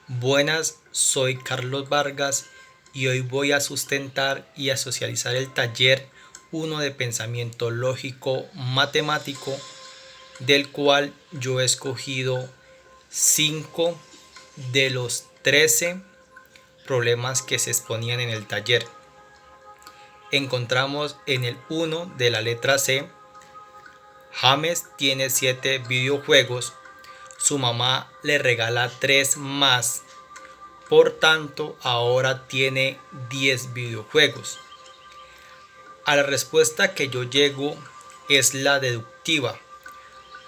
Buenas, soy Carlos Vargas y hoy voy a sustentar y a socializar el taller 1 de pensamiento lógico matemático, del cual yo he escogido 5 de los 13 problemas que se exponían en el taller. Encontramos en el 1 de la letra C: James tiene 7 videojuegos, su mamá le regala 3 más. Por tanto, ahora tiene 10 videojuegos. A la respuesta que yo llego es la deductiva.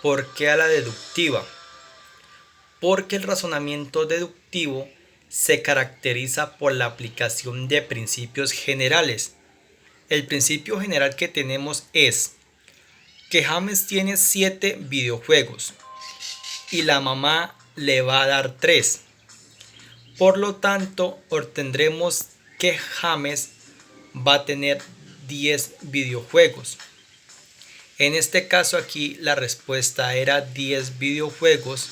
¿Por qué a la deductiva? Porque el razonamiento deductivo se caracteriza por la aplicación de principios generales. El principio general que tenemos es que James tiene 7 videojuegos y la mamá le va a dar 3. Por lo tanto, obtendremos que James va a tener 10 videojuegos. En este caso aquí la respuesta era 10 videojuegos,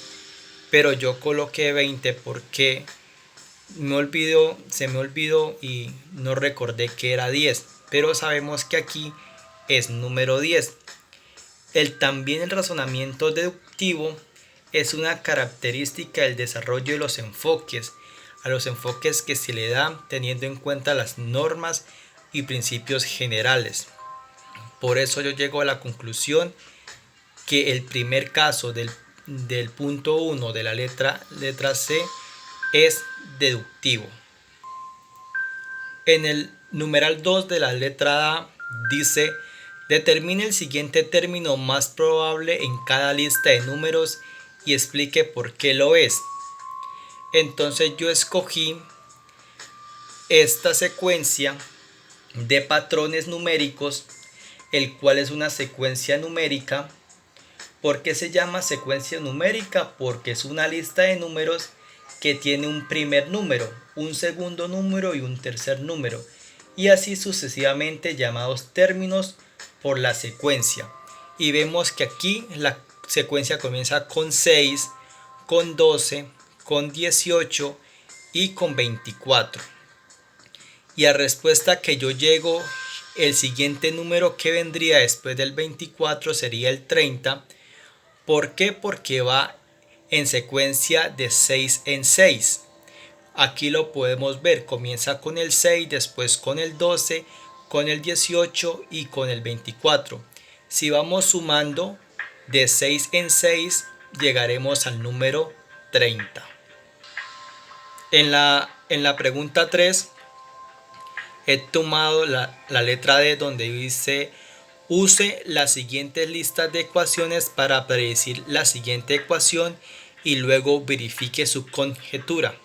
pero yo coloqué 20 porque se me olvidó y no recordé que era 10, pero sabemos que aquí es número 10. También el razonamiento deductivo es una característica del desarrollo de los enfoques, a los enfoques que se le dan teniendo en cuenta las normas y principios generales. Por eso yo llego a la conclusión que el primer caso del punto 1 de la letra C es deductivo. En el numeral 2 de la letra A dice: determine el siguiente término más probable en cada lista de números y explique por qué lo es. Entonces yo escogí esta secuencia de patrones numéricos, el cual es una secuencia numérica. ¿Por qué se llama secuencia numérica? Porque es una lista de números que tiene un primer número, un segundo número y un tercer número, y así sucesivamente, llamados términos por la secuencia. Y vemos que aquí la secuencia comienza con 6, con 12, con 18 y con 24. Y a respuesta que yo llego, el siguiente número que vendría después del 24 sería el 30. ¿Por qué? Porque va en secuencia de 6 en 6. Aquí lo podemos ver, comienza con el 6, después con el 12, con el 18 y con el 24. Si vamos sumando de 6 en 6, llegaremos al número 30. En la pregunta 3 he tomado la letra D, donde dice: use las siguientes listas de ecuaciones para predecir la siguiente ecuación y luego verifique su conjetura.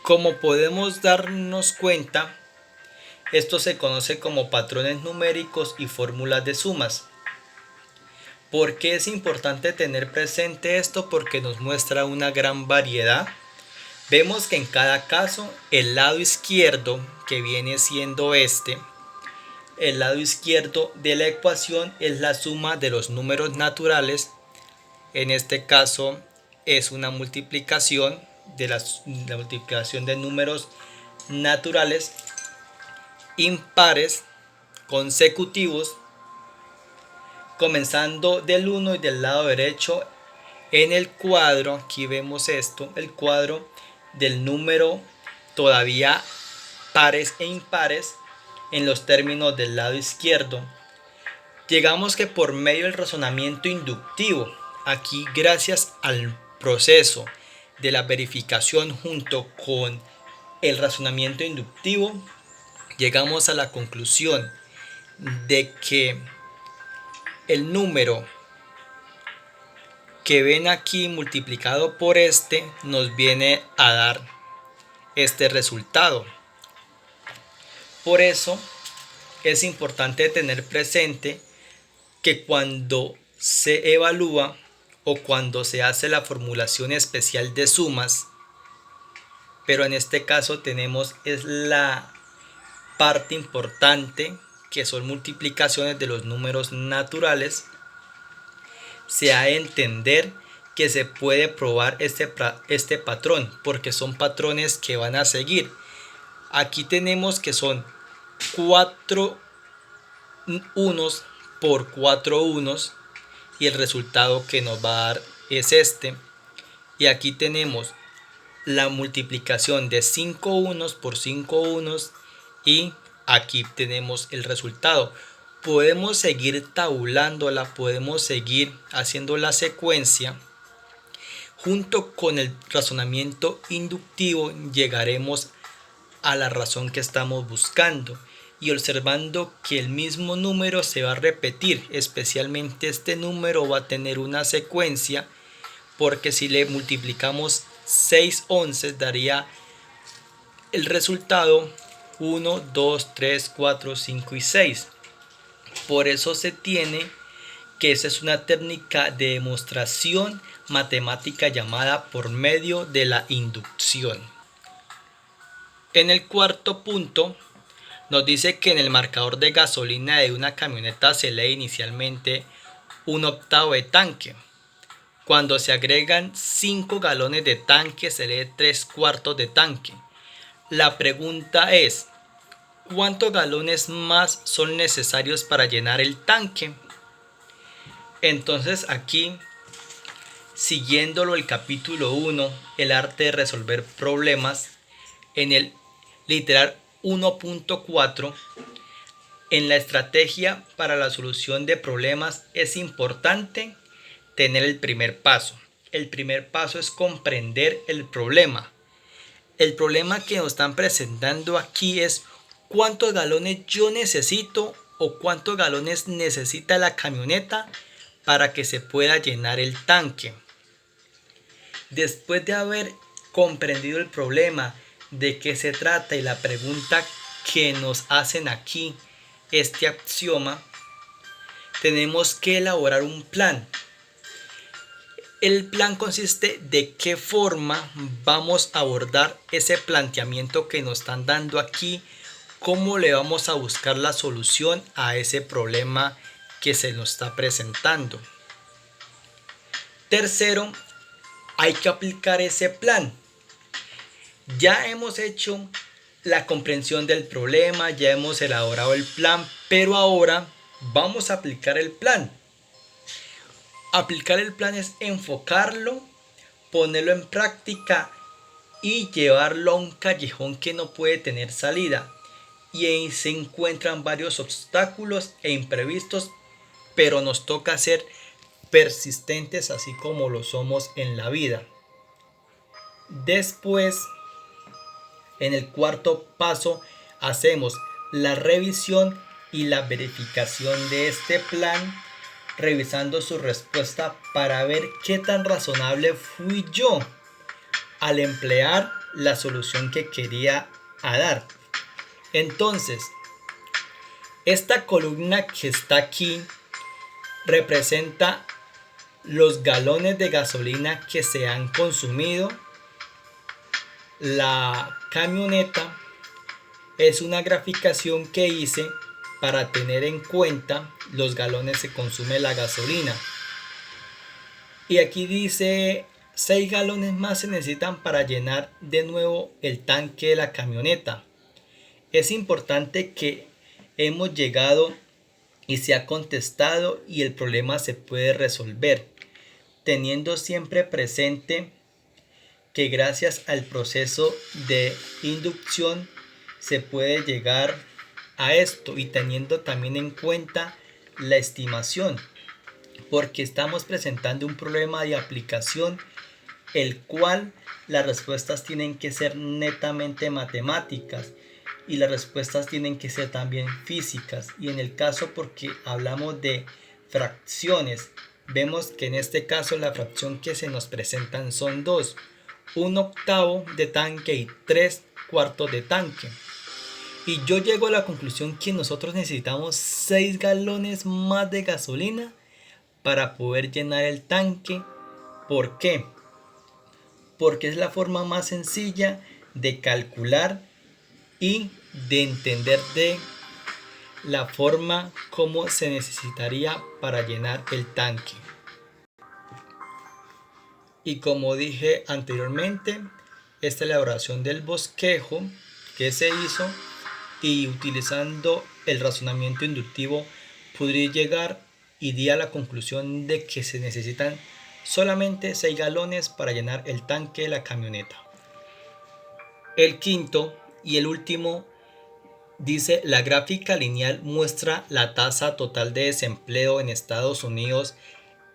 Como podemos darnos cuenta, esto se conoce como patrones numéricos y fórmulas de sumas. ¿Por qué es importante tener presente esto? Porque nos muestra una gran variedad. Vemos que en cada caso el lado izquierdo, que viene siendo el lado izquierdo de la ecuación, es la suma de los números naturales. En este caso es una multiplicación de la multiplicación de números naturales impares consecutivos, comenzando del 1 y del lado derecho en el cuadro. Aquí vemos esto, el cuadro del número todavía pares e impares en los términos del lado izquierdo. Llegamos que por medio del razonamiento inductivo, aquí gracias al proceso de la verificación junto con el razonamiento inductivo, llegamos a la conclusión de que el número que ven aquí multiplicado por nos viene a dar este resultado. Por eso es importante tener presente que cuando se evalúa o cuando se hace la formulación especial de sumas, pero en este caso tenemos es la parte importante, que son multiplicaciones de los números naturales, se ha de entender que se puede probar este patrón, porque son patrones que van a seguir. Aquí tenemos que son 4 unos por 4 unos y el resultado que nos va a dar es este. Y aquí tenemos la multiplicación de 5 unos por 5 unos y aquí tenemos el resultado. Podemos seguir tabulándola, podemos seguir haciendo la secuencia. Junto con el razonamiento inductivo llegaremos a la razón que estamos buscando y observando que el mismo número se va a repetir, especialmente este número va a tener una secuencia, porque si le multiplicamos 6 onces daría el resultado 1, 2, 3, 4, 5 y 6. Por eso se tiene que esa es una técnica de demostración matemática llamada por medio de la inducción. En el cuarto punto nos dice que en el marcador de gasolina de una camioneta se lee inicialmente 1/8 de tanque. Cuando se agregan 5 galones de tanque se lee 3/4 de tanque. La pregunta es, ¿cuántos galones más son necesarios para llenar el tanque? Entonces aquí, siguiéndolo el capítulo 1, el arte de resolver problemas, en el literal 1.4, en la estrategia para la solución de problemas es importante tener el primer paso. El primer paso es comprender el problema. El problema que nos están presentando aquí es cuántos galones yo necesito o cuántos galones necesita la camioneta para que se pueda llenar el tanque. Después de haber comprendido el problema, de qué se trata y la pregunta que nos hacen aquí, este axioma, tenemos que elaborar un plan. El plan consiste de qué forma vamos a abordar ese planteamiento que nos están dando aquí, cómo le vamos a buscar la solución a ese problema que se nos está presentando. Tercero, hay que aplicar ese plan. Ya hemos hecho la comprensión del problema, ya hemos elaborado el plan, pero ahora vamos a aplicar el plan. Aplicar el plan es enfocarlo, ponerlo en práctica y llevarlo a un callejón que no puede tener salida. Y ahí se encuentran varios obstáculos e imprevistos, pero nos toca ser persistentes así como lo somos en la vida. Después, en el cuarto paso, hacemos la revisión y la verificación de este plan, revisando su respuesta para ver qué tan razonable fui yo al emplear la solución que quería dar. Entonces, esta columna que está aquí representa los galones de gasolina que se han consumido. La camioneta es una graficación que hice para tener en cuenta los galones que consume la gasolina. Y aquí dice 6 galones más se necesitan para llenar de nuevo el tanque de la camioneta. Es importante que hemos llegado y se ha contestado y el problema se puede resolver, teniendo siempre presente que gracias al proceso de inducción se puede llegar a esto y teniendo también en cuenta la estimación, porque estamos presentando un problema de aplicación el cual las respuestas tienen que ser netamente matemáticas y las respuestas tienen que ser también físicas, y en el caso porque hablamos de fracciones, vemos que en este caso la fracción que se nos presentan son 2, 1/8 de tanque y 3/4 de tanque. Y yo llego a la conclusión que nosotros necesitamos 6 galones más de gasolina para poder llenar el tanque. ¿Por qué? Porque es la forma más sencilla de calcular y de entender de la forma como se necesitaría para llenar el tanque. Y como dije anteriormente, esta elaboración del bosquejo que se hizo y utilizando el razonamiento inductivo podría llegar y di a la conclusión de que se necesitan solamente 6 galones para llenar el tanque de la camioneta. El quinto y el último dice: la gráfica lineal muestra la tasa total de desempleo en Estados Unidos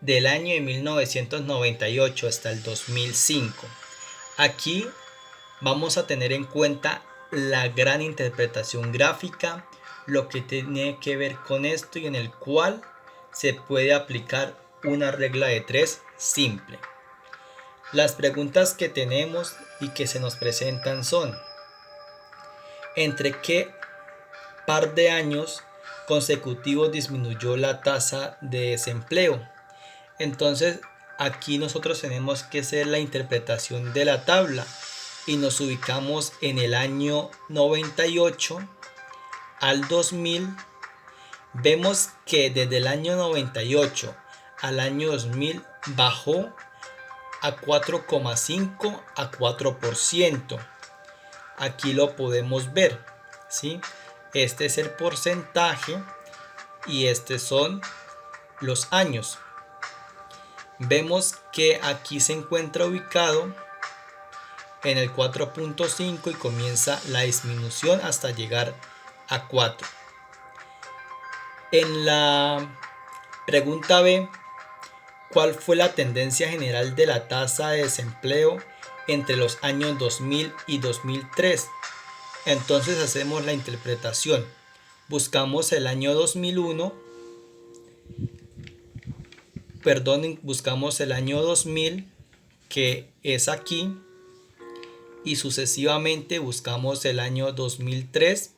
del año de 1998 hasta el 2005. Aquí vamos a tener en cuenta la gran interpretación gráfica, lo que tiene que ver con esto y en el cual se puede aplicar una regla de 3 simple. Las preguntas que tenemos y que se nos presentan son: ¿entre qué par de años consecutivos disminuyó la tasa de desempleo? Entonces aquí nosotros tenemos que hacer la interpretación de la tabla y nos ubicamos en el año 98 al 2000. Vemos que desde el año 98 al año 2000 bajó a 4,5 a 4%. Aquí lo podemos ver, ¿sí? Este es el porcentaje y estos son los años. Vemos que aquí se encuentra ubicado en el 4.5 y comienza la disminución hasta llegar a 4. En la pregunta B, ¿cuál fue la tendencia general de la tasa de desempleo entre los años 2000 y 2003? Entonces hacemos la interpretación. Buscamos el año 2001, buscamos el año 2000, que es aquí, y sucesivamente buscamos el año 2003.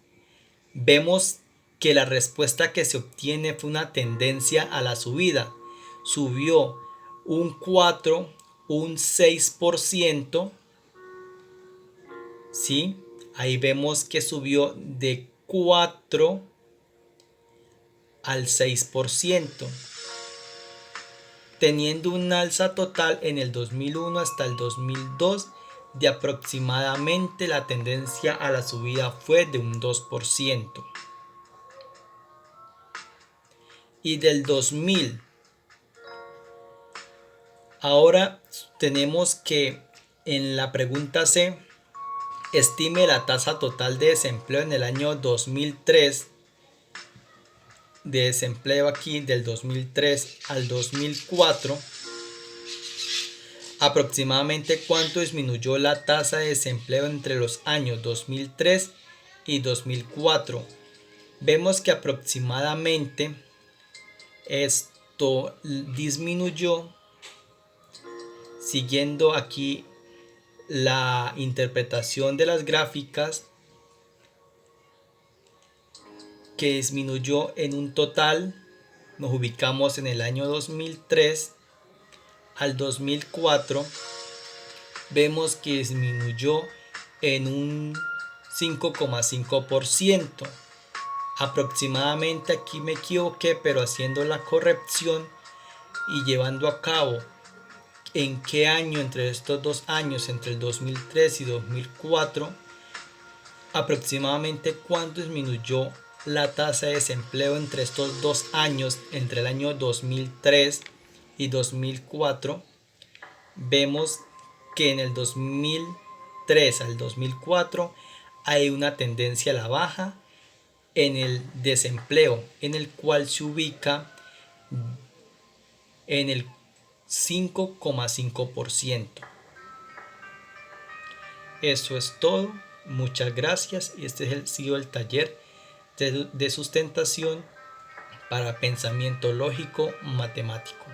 Vemos que la respuesta que se obtiene fue una tendencia a la subida. Subió un 4, un 6%, ¿sí? Ahí vemos que subió de 4 al 6%, teniendo un alza total en el 2001 hasta el 2002 de aproximadamente, la tendencia a la subida fue de un 2%. Y del 2000, ahora tenemos que en la pregunta C, estime la tasa total de desempleo en el año 2003, de desempleo aquí del 2003 al 2004, aproximadamente cuánto disminuyó la tasa de desempleo entre los años 2003 y 2004. Vemos que aproximadamente esto disminuyó, siguiendo aquí la interpretación de las gráficas, que disminuyó en un total. Nos ubicamos en el año 2003 al 2004. Vemos que disminuyó en un 5,5%. Aproximadamente, aquí me equivoqué, pero haciendo la corrección y llevando a cabo en qué año, entre estos dos años, entre el 2003 y 2004, aproximadamente cuánto disminuyó la tasa de desempleo entre estos dos años, entre el año 2003 y 2004. Vemos que en el 2003 al 2004 hay una tendencia a la baja en el desempleo, en el cual se ubica en el 5,5%. Eso es todo. Muchas gracias. Este ha sido el taller de sustentación para pensamiento lógico matemático.